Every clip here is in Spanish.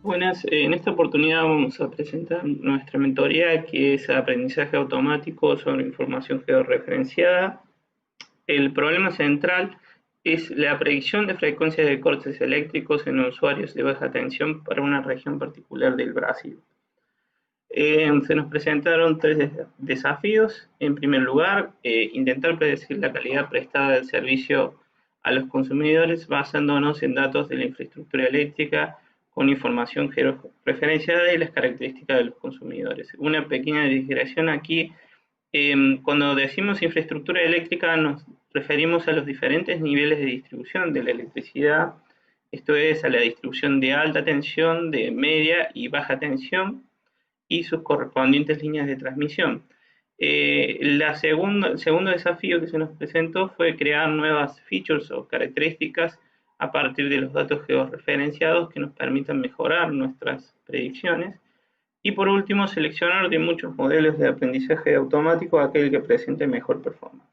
Buenas, en esta oportunidad vamos a presentar nuestra mentoría que es aprendizaje automático sobre información georreferenciada. El problema central es la predicción de frecuencias de cortes eléctricos en usuarios de baja tensión para una región particular del Brasil. Se nos presentaron tres desafíos. En primer lugar, intentar predecir la calidad prestada del servicio a los consumidores basándonos en datos de la infraestructura eléctrica con información georreferenciada y las características de los consumidores. Una pequeña digresión aquí. Cuando decimos infraestructura eléctrica nos referimos a los diferentes niveles de distribución de la electricidad, esto es a la distribución de alta tensión, de media y baja tensión, y sus correspondientes líneas de transmisión. El segundo desafío que se nos presentó fue crear nuevas features o características a partir de los datos georreferenciados que nos permitan mejorar nuestras predicciones. Y por último, seleccionar de muchos modelos de aprendizaje automático aquel que presente mejor performance.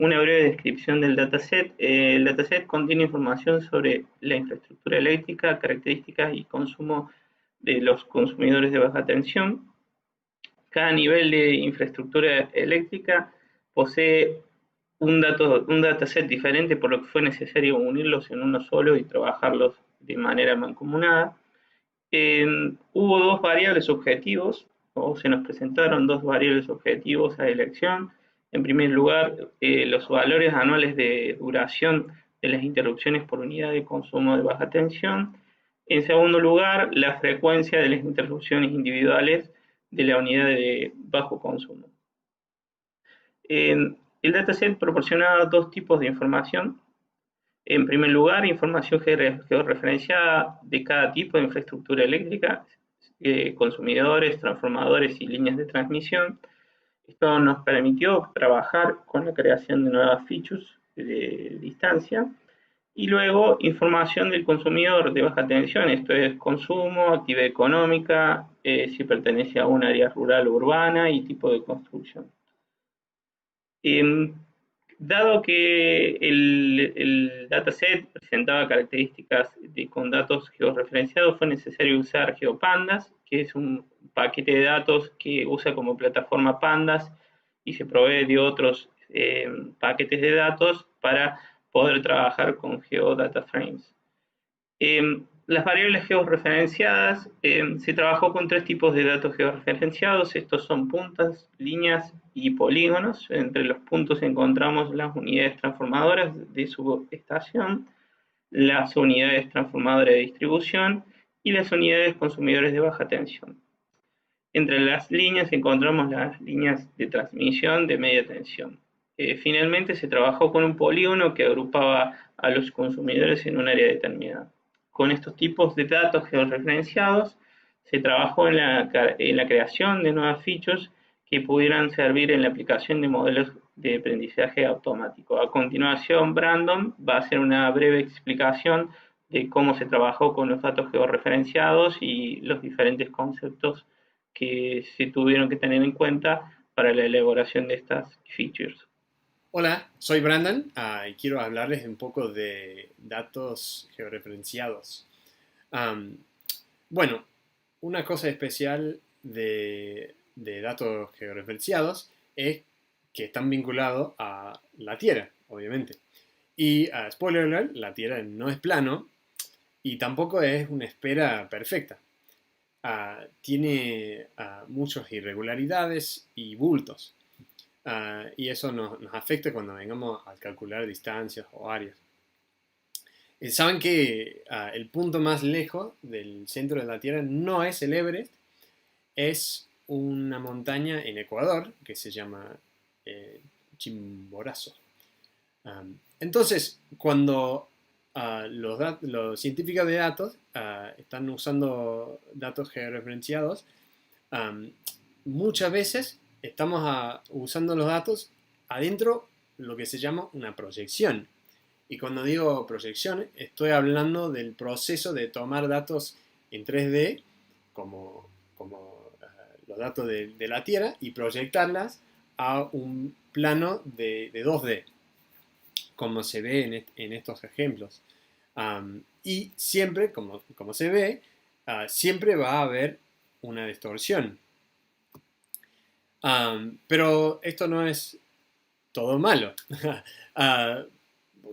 Una breve descripción del dataset. El dataset contiene información sobre la infraestructura eléctrica, características y consumo de los consumidores de baja tensión. Cada nivel de infraestructura eléctrica posee un dataset diferente, por lo que fue necesario unirlos en uno solo y trabajarlos de manera mancomunada. Hubo dos variables objetivos, o se nos presentaron dos variables objetivos a elección. En primer lugar, los valores anuales de duración de las interrupciones por unidad de consumo de baja tensión. En segundo lugar, la frecuencia de las interrupciones individuales de la unidad de bajo consumo. El dataset proporcionaba dos tipos de información. En primer lugar, información georreferenciada de cada tipo de infraestructura eléctrica, consumidores, transformadores y líneas de transmisión. Esto nos permitió trabajar con la creación de nuevas features de distancia. Y luego, información del consumidor de baja tensión, esto es consumo, actividad económica, si pertenece a un área rural o urbana y tipo de construcción. Eh, Dado que el dataset presentaba características con datos georreferenciados, fue necesario usar GeoPandas, que es un paquete de datos que usa como plataforma Pandas y se provee de otros paquetes de datos para poder trabajar con Geodata Frames. Las variables georreferenciadas, se trabajó con tres tipos de datos georreferenciados. Estos son puntas, líneas y polígonos. Entre los puntos encontramos las unidades transformadoras de subestación, las unidades transformadoras de distribución y las unidades consumidores de baja tensión. Entre las líneas encontramos las líneas de transmisión de media tensión. Finalmente se trabajó con un polígono que agrupaba a los consumidores en un área determinada. Con estos tipos de datos georreferenciados se trabajó en la creación de nuevas features que pudieran servir en la aplicación de modelos de aprendizaje automático. A continuación, Brandon va a hacer una breve explicación de cómo se trabajó con los datos georreferenciados y los diferentes conceptos que se tuvieron que tener en cuenta para la elaboración de estas features. Hola, soy Brandon y quiero hablarles un poco de datos georreferenciados. Am, bueno, una cosa especial de datos georreferenciados es que están vinculados a la Tierra, obviamente. Y, spoiler alert, la Tierra no es plano y tampoco es una esfera perfecta. Tiene muchas irregularidades y bultos. Y eso nos afecta cuando vengamos a calcular distancias o áreas. Saben que el punto más lejos del centro de la Tierra no es el Everest, es una montaña en Ecuador que se llama Chimborazo. Entonces, cuando los científicos de datos están usando datos georreferenciados, muchas veces estamos usando los datos adentro lo que se llama una proyección. Y cuando digo proyección, estoy hablando del proceso de tomar datos en 3D, como los datos de la Tierra, y proyectarlas a un plano de 2D, como se ve en estos ejemplos. Y siempre, como se ve, siempre va a haber una distorsión. Pero esto no es todo malo. Ah,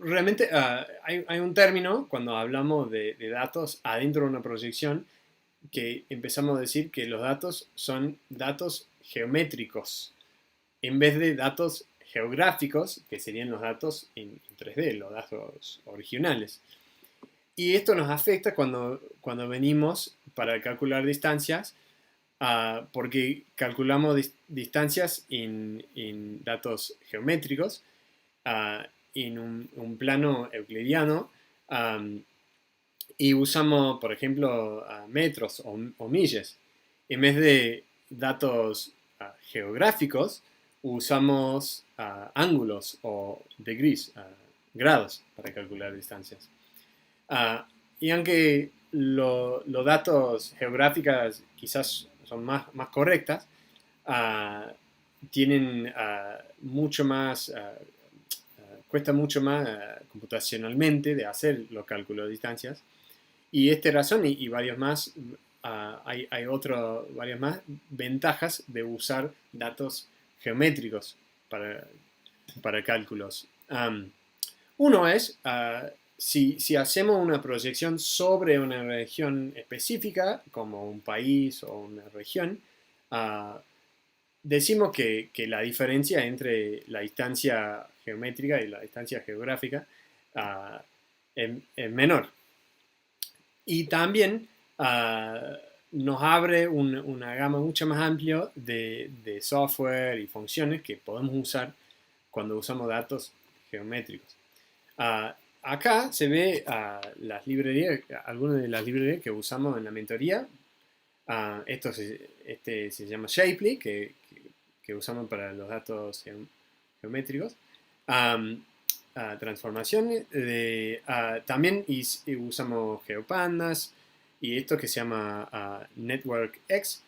realmente hay un término cuando hablamos de datos adentro de una proyección que empezamos a decir que los datos son datos geométricos en vez de datos geográficos, que serían los datos en 3D, los datos originales. Y esto nos afecta cuando venimos para calcular distancias, porque calculamos distancias en datos geométricos, en un plano euclidiano, y usamos, por ejemplo, metros o millas. En vez de datos geográficos, usamos ángulos o degrees, grados, para calcular distancias. Y aunque los datos geográficos quizás son más correctas, tienen mucho más, cuesta mucho más computacionalmente de hacer los cálculos de distancias. Y esta razón y varias más, hay varias más ventajas de usar datos geométricos para cálculos. Uno es, si hacemos una proyección sobre una región específica, como un país o una región, decimos que la diferencia entre la distancia geométrica y la distancia geográfica es menor. Y también nos abre una gama mucho más amplia de software y funciones que podemos usar cuando usamos datos geométricos. Acá se ve las librerías, algunas de las librerías que usamos en la mentoría. Este se llama Shapely, que usamos para los datos geométricos. Transformaciones. También usamos GeoPandas y esto que se llama NetworkX,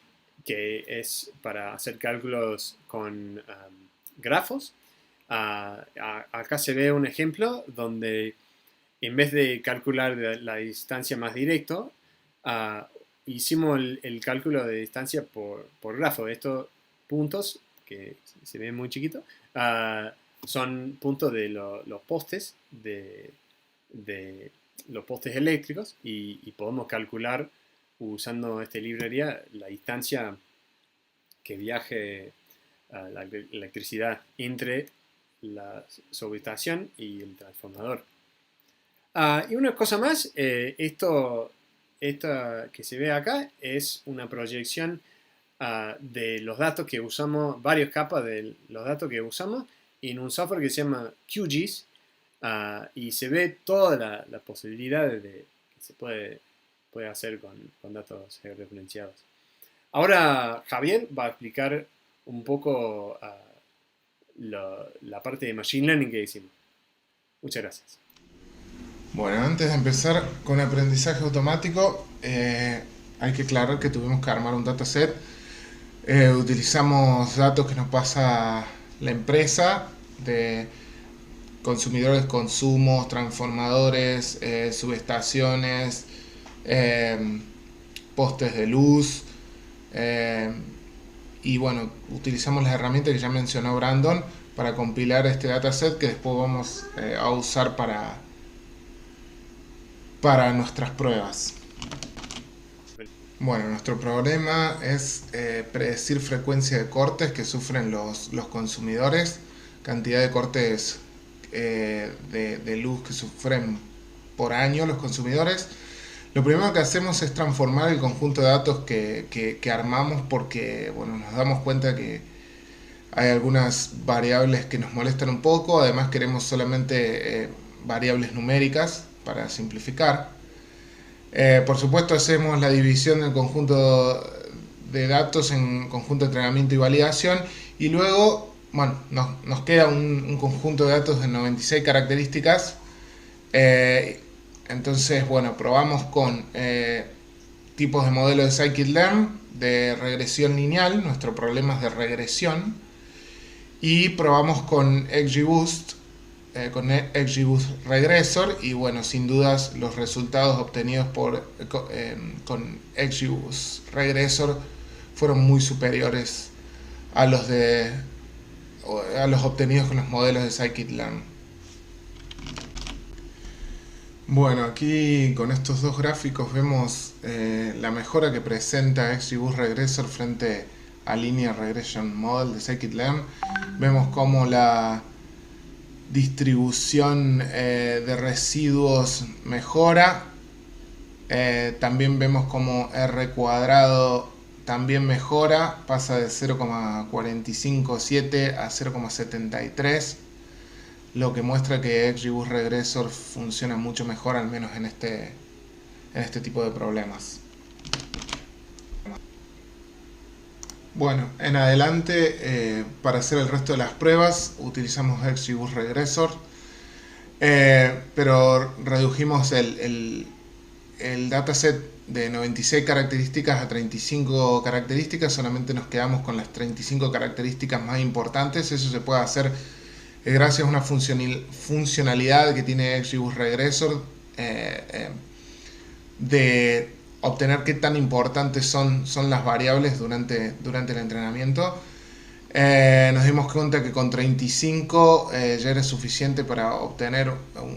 que es para hacer cálculos con grafos. Acá se ve un ejemplo donde en vez de calcular la distancia más directo, hicimos el cálculo de distancia por grafo. Estos puntos, que se ven muy chiquitos, son puntos de los postes de los postes eléctricos y podemos calcular usando esta librería la distancia que viaje la electricidad entre la subestación y el transformador. Y una cosa más, esto que se ve acá es una proyección de los datos que usamos, varias capas de los datos que usamos en un software que se llama QGIS, y se ve toda la posibilidad que se puede hacer con datos georreferenciados. Ahora Javier va a explicar un poco la parte de Machine Learning que hicimos. Muchas gracias. Bueno, antes de empezar con aprendizaje automático, hay que aclarar que tuvimos que armar un dataset. Utilizamos datos que nos pasa la empresa de consumidores, consumos, transformadores, subestaciones, postes de luz, y bueno, utilizamos las herramientas que ya mencionó Brandon para compilar este dataset que después vamos a usar para nuestras pruebas. Bueno, nuestro problema es predecir frecuencia de cortes que sufren los consumidores, cantidad de cortes de luz que sufren por año los consumidores. Lo primero que hacemos es transformar el conjunto de datos que armamos, porque bueno, nos damos cuenta que hay algunas variables que nos molestan un poco. Además queremos solamente variables numéricas para simplificar. Por supuesto hacemos la división del conjunto de datos en conjunto de entrenamiento y validación, y luego bueno, nos queda un conjunto de datos de 96 características. Entonces bueno, probamos con tipos de modelo de scikit-learn de regresión lineal. Nuestro problema es de regresión, y probamos con XGBoost con XGBoost Regressor, y bueno, sin dudas los resultados obtenidos con XGBoost Regressor fueron muy superiores a los obtenidos con los modelos de Scikit-learn. Bueno, aquí con estos dos gráficos vemos la mejora que presenta XGBoost Regressor frente a Linear Regression Model de Scikit-learn. Vemos cómo la distribución de residuos mejora. También vemos cómo R cuadrado también mejora, pasa de 0,457 a 0,73, lo que muestra que XGBoost Regressor funciona mucho mejor, al menos en este tipo de problemas. Bueno, en adelante, para hacer el resto de las pruebas utilizamos XGBoost Regressor, pero redujimos el dataset de 96 características a 35 características. Solamente nos quedamos con las 35 características más importantes. Eso se puede hacer gracias a una funcionalidad que tiene XGBoost Regressor de obtener qué tan importantes son las variables durante el entrenamiento. Nos dimos cuenta que con 35 ya era suficiente para obtener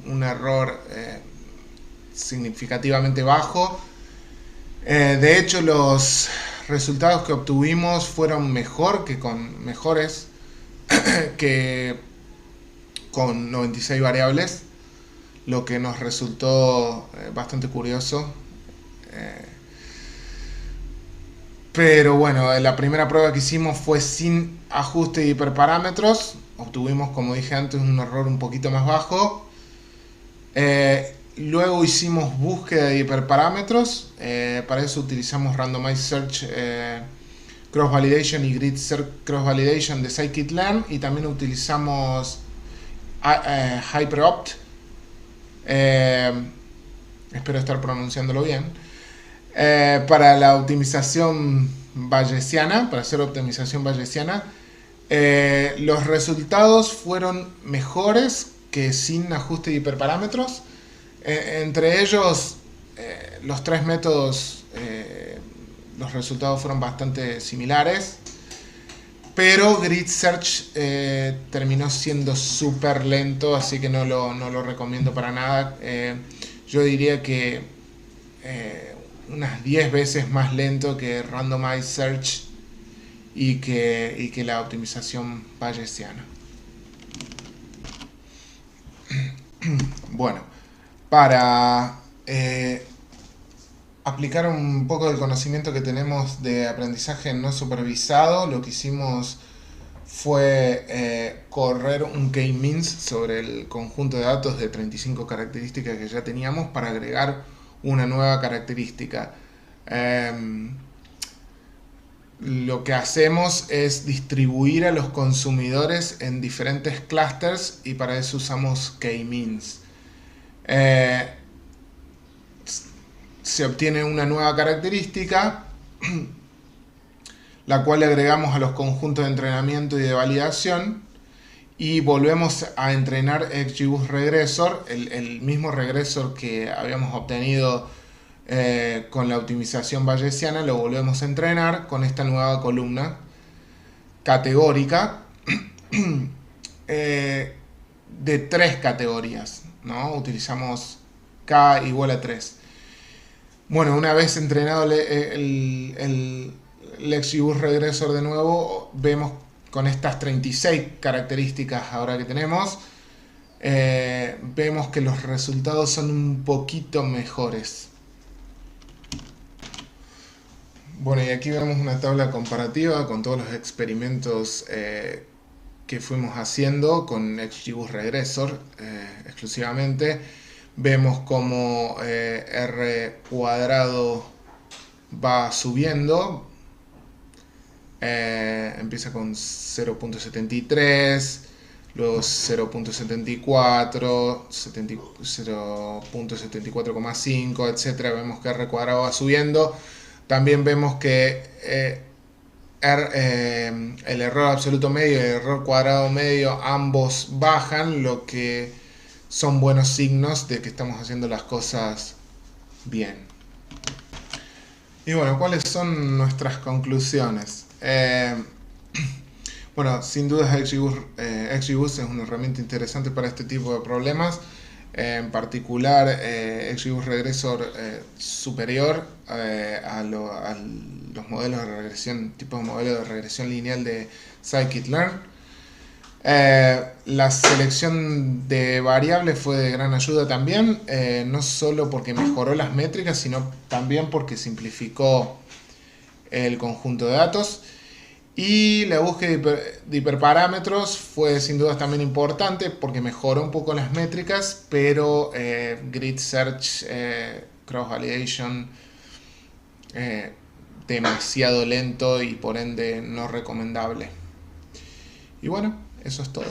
un error significativamente bajo. De hecho, los resultados que obtuvimos fueron mejores que con 96 variables, lo que nos resultó bastante curioso. Pero bueno, la primera prueba que hicimos fue sin ajuste de hiperparámetros. Obtuvimos, como dije antes, un error un poquito más bajo. Luego hicimos búsqueda de hiperparámetros. Para eso utilizamos Randomized Search Cross Validation y Grid Search Cross Validation de Scikit-learn. Y también utilizamos HyperOpt. Espero estar pronunciándolo bien. Para la optimización bayesiana, para hacer optimización bayesiana. Los resultados fueron mejores que sin ajuste de hiperparámetros. Entre ellos, los tres métodos, los resultados fueron bastante similares, pero Grid Search terminó siendo súper lento, así que no lo recomiendo para nada. Yo diría que unas 10 veces más lento que Randomized Search y que la optimización bayesiana. Bueno, para aplicar un poco del conocimiento que tenemos de aprendizaje no supervisado, lo que hicimos fue correr un K-means sobre el conjunto de datos de 35 características que ya teníamos para agregar una nueva característica. Lo que hacemos es distribuir a los consumidores en diferentes clusters y para eso usamos K-means. Se obtiene una nueva característica, la cual le agregamos a los conjuntos de entrenamiento y de validación y volvemos a entrenar XGBoost Regressor, el mismo regresor que habíamos obtenido con la optimización bayesiana. Lo volvemos a entrenar con esta nueva columna categórica de 3 categorías, ¿no? Utilizamos K igual a 3. Bueno, una vez entrenado el XGBoost Regressor de nuevo, vemos con estas 36 características ahora que tenemos, vemos que los resultados son un poquito mejores. Bueno, y aquí vemos una tabla comparativa con todos los experimentos que fuimos haciendo con XGBoost Regressor exclusivamente. Vemos como R cuadrado va subiendo. Empieza con 0.73, luego 0.74, 0.74,5, etc. Vemos que R cuadrado va subiendo. También vemos que el error absoluto medio y el error cuadrado medio ambos bajan, lo que son buenos signos de que estamos haciendo las cosas bien. Y bueno, ¿cuáles son nuestras conclusiones? Bueno, sin duda XGBoost es una herramienta interesante para este tipo de problemas. En particular, XGBoost Regresor superior a los modelos de regresión, tipo de modelo de regresión lineal de scikit-learn. La selección de variables fue de gran ayuda también, no solo porque mejoró las métricas, sino también porque simplificó el conjunto de datos. Y la búsqueda de hiperparámetros fue sin duda también importante porque mejoró un poco las métricas, pero grid search, cross validation, demasiado lento y por ende no recomendable. Y bueno, eso es todo.